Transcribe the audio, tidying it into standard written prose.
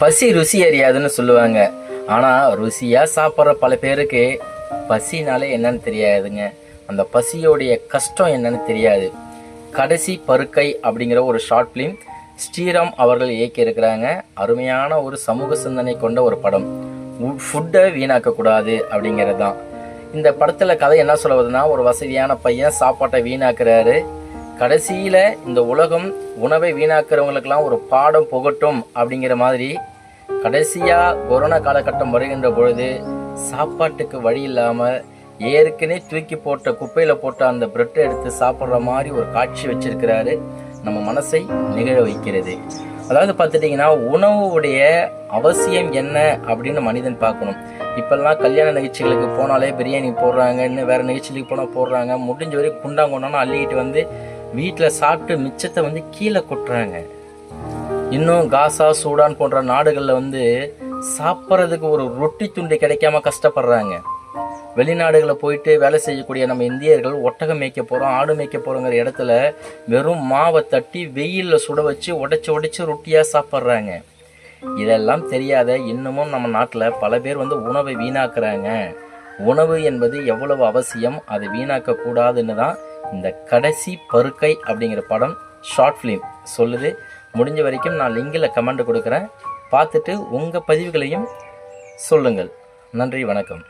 பசி ருசி அறியாதுன்னு சொல்லுவாங்க. ஆனால் ருசியாக சாப்பிட்ற பல பேருக்கு பசினாலே என்னன்னு தெரியாதுங்க. அந்த பசியோடைய கஷ்டம் என்னன்னு தெரியாது. கடைசி பருக்கை அப்படிங்கிற ஒரு ஷார்ட் ஃபிலிம் ஸ்ரீராம் அவர்கள் இயக்கி இருக்கிறாங்க. அருமையான ஒரு சமூக சிந்தனை கொண்ட ஒரு படம். ஃபுட்டை வீணாக்கக்கூடாது அப்படிங்கிறது தான் இந்த படத்தில் கதை. என்ன சொல்லுவதுன்னா, ஒரு வசதியான பையன் சாப்பாட்டை வீணாக்குறாரு. கடைசியில் இந்த உலகம் உணவை வீணாக்குறவங்களுக்கெல்லாம் ஒரு பாடம் புகட்டும் அப்படிங்கிற மாதிரி கடைசியாக கொரோனா காலகட்டம் வருகின்ற பொழுது சாப்பாட்டுக்கு வழி இல்லாமல் ஏற்கனவே தூக்கி போட்ட குப்பையில் போட்ட அந்த பிரெட்டை எடுத்து சாப்பிட்ற மாதிரி ஒரு காட்சி வச்சிருக்கிறாரு. நம்ம மனசை நிகழ வைக்கிறது. அதாவது பார்த்துட்டிங்கன்னா, உணவுடைய அவசியம் என்ன அப்படின்னு மனிதன் பார்க்கணும். இப்போல்லாம் கல்யாண நிகழ்ச்சிகளுக்கு போனாலே பிரியாணி போடுறாங்க, இன்னும் வேறு நிகழ்ச்சிகளுக்கு போனால் போடுறாங்க. முடிஞ்ச வரைக்கும் குண்டாங்கொண்டானா அள்ளிக்கிட்டு வந்து வீட்டில் சாப்பிட்டு மிச்சத்தை கீழே கொட்டுறாங்க. இன்னும் காசா சூடான் போன்ற நாடுகளில் சாப்பிட்றதுக்கு ஒரு ரொட்டி துண்டு கிடைக்காம கஷ்டப்படுறாங்க. வெளிநாடுகளில் போயிட்டு வேலை செய்யக்கூடிய நம்ம இந்தியர்கள் ஒட்டகம் மேய்க்க போகிறோம், ஆடு மேய்க்க போகிறோங்கிற இடத்துல வெறும் மாவை தட்டி வெயிலில் சுட வச்சு உடைச்சி ரொட்டியாக சாப்பிட்றாங்க. இதெல்லாம் தெரியாத இன்னமும் நம்ம நாட்டில் பல பேர் உணவை வீணாக்குறாங்க. உணவு என்பது எவ்வளவு அவசியம், அதை வீணாக்கக்கூடாதுன்னு தான் இந்த கடைசி பருக்கை அப்படிங்கிற படம் ஷார்ட் ஃபிலிம் சொல்லுது. முடிஞ்ச வரைக்கும் நான் லிங்கில் கமெண்ட் கொடுக்குறேன். பார்த்துட்டு உங்கள் பதிவுகளையும் சொல்லுங்கள். நன்றி, வணக்கம்.